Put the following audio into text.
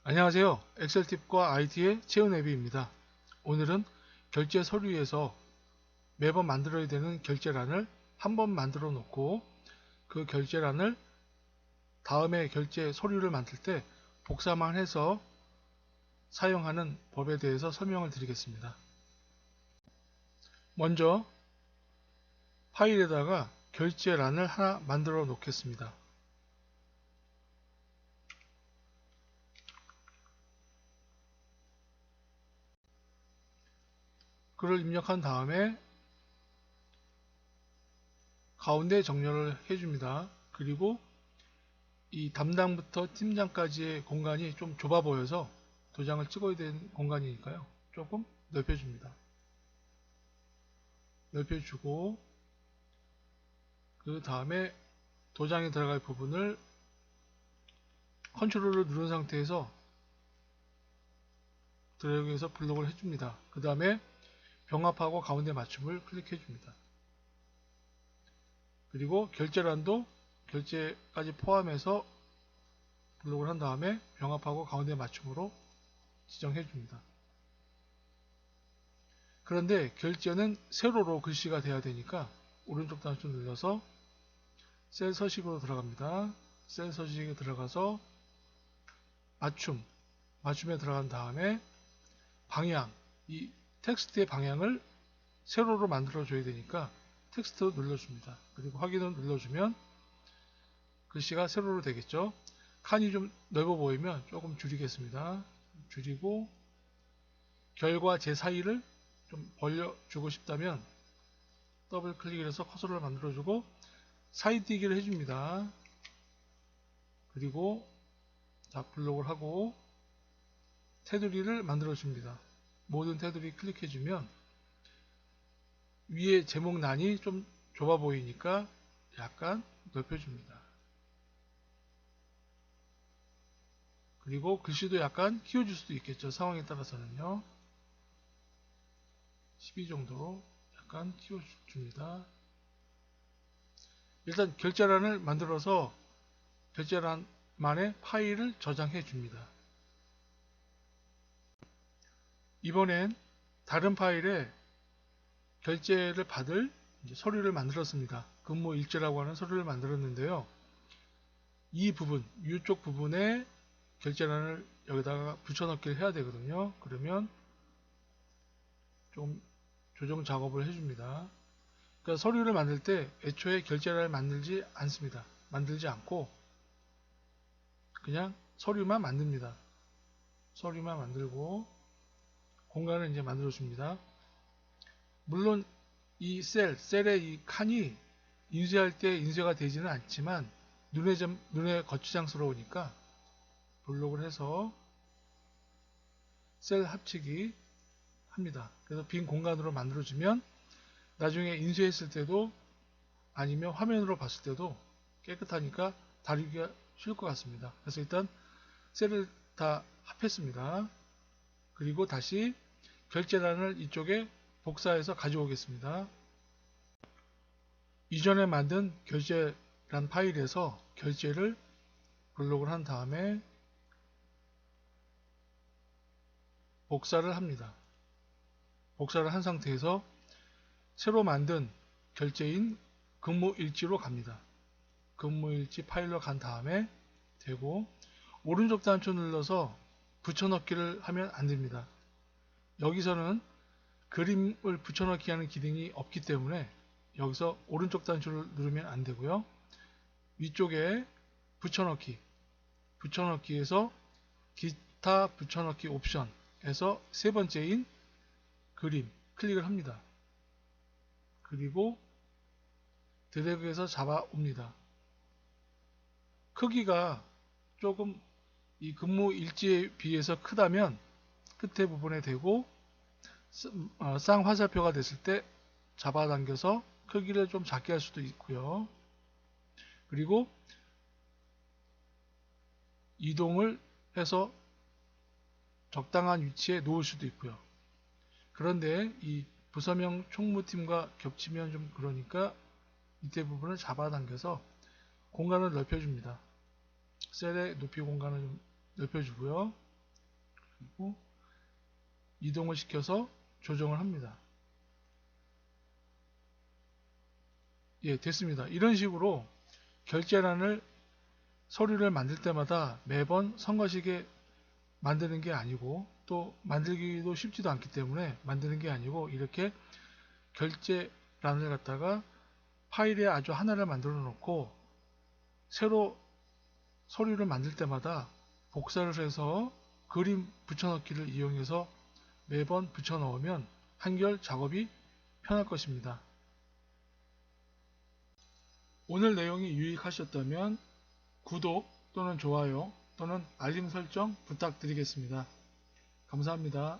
안녕하세요. 엑셀팁과 IT의 채은앱입니다. 오늘은 결제 서류에서 매번 만들어야 되는 결제란을 한 번 만들어 놓고 그 결제란을 다음에 결제 서류를 만들 때 복사만 해서 사용하는 법에 대해서 설명을 드리겠습니다. 먼저 파일에다가 결제란을 하나 만들어 놓겠습니다. 글을 입력한 다음에 가운데 정렬을 해줍니다. 그리고 이 담당부터 팀장까지의 공간이 좀 좁아 보여서 도장을 찍어야 되는 공간이니까요. 조금 넓혀줍니다. 넓혀주고 그 다음에 도장에 들어갈 부분을 컨트롤을 누른 상태에서 드래그해서 블록을 해줍니다. 그 다음에 병합하고 가운데 맞춤을 클릭해줍니다. 그리고 결제란도 결제까지 포함해서 블록을 한 다음에 병합하고 가운데 맞춤으로 지정해줍니다. 그런데 결제는 세로로 글씨가 돼야 되니까 오른쪽 단추 눌러서 셀 서식으로 들어갑니다. 셀 서식에 들어가서 맞춤에 들어간 다음에 방향, 이 텍스트의 방향을 세로로 만들어 줘야 되니까 텍스트 눌러줍니다. 그리고 확인을 눌러주면 글씨가 세로로 되겠죠. 칸이 좀 넓어 보이면 조금 줄이겠습니다. 줄이고 결과 제 사이를 좀 벌려주고 싶다면 더블 클릭을 해서 커서를 만들어주고 사이뛰기를 해줍니다. 그리고 블록을 하고 테두리를 만들어줍니다. 모든 테두리 클릭해주면 위에 제목란이 좀 좁아 보이니까 약간 넓혀줍니다. 그리고 글씨도 약간 키워줄 수도 있겠죠. 상황에 따라서는요. 12 정도로 약간 키워줍니다. 일단 결제란을 만들어서 결제란만의 파일을 저장해 줍니다. 이번엔 다른 파일에 결제를 받을 서류를 만들었습니다. 근무일지라고 하는 서류를 만들었는데요. 이 부분, 이쪽 부분에 결제란을 여기다가 붙여넣기를 해야 되거든요. 그러면 좀 조정 작업을 해줍니다. 그러니까 서류를 만들 때 애초에 결제란을 만들지 않습니다. 만들지 않고 그냥 서류만 만듭니다. 서류만 만들고 공간을 이제 만들어 줍니다. 물론 이 셀의 이 칸이 인쇄할 때 인쇄가 되지는 않지만 눈에 거추장스러우니까 블록을 해서 셀 합치기 합니다. 그래서 빈 공간으로 만들어주면 나중에 인쇄했을 때도 아니면 화면으로 봤을 때도 깨끗하니까 다루기가 쉬울 것 같습니다. 그래서 일단 셀을 다 합했습니다. 그리고 다시 결제란을 이쪽에 복사해서 가져오겠습니다. 이전에 만든 결제란 파일에서 결제를 블록을 한 다음에 복사를 합니다. 복사를 한 상태에서 새로 만든 결제인 근무일지로 갑니다. 근무일지 파일로 간 다음에 되고 오른쪽 단추 눌러서 붙여넣기를 하면 안됩니다. 여기서는 그림을 붙여넣기 하는 기능이 없기 때문에 여기서 오른쪽 단추를 누르면 안되고요. 위쪽에 붙여넣기에서 기타 붙여넣기 옵션에서 세 번째인 그림 클릭을 합니다. 그리고 드래그해서 잡아옵니다. 크기가 조금 이 근무 일지에 비해서 크다면 끝에 부분에 대고 쌍화살표가 됐을 때 잡아당겨서 크기를 좀 작게 할 수도 있고요. 그리고 이동을 해서 적당한 위치에 놓을 수도 있고요. 그런데 이 부서명 총무팀과 겹치면 좀 그러니까 밑에 부분을 잡아당겨서 공간을 넓혀줍니다. 셀의 높이 공간을 좀 넓혀주고요. 그리고 이동을 시켜서 조정을 합니다. 예, 됐습니다. 이런 식으로 결제란을 서류를 만들 때마다 매번 성가시게 만드는 게 아니고 또 만들기도 쉽지도 않기 때문에 만드는 게 아니고 이렇게 결제란을 갖다가 파일에 아주 하나를 만들어 놓고 새로 서류를 만들 때마다 복사를 해서 그림 붙여넣기를 이용해서 매번 붙여넣으면 한결 작업이 편할 것입니다. 오늘 내용이 유익하셨다면 구독 또는 좋아요 또는 알림 설정 부탁드리겠습니다. 감사합니다.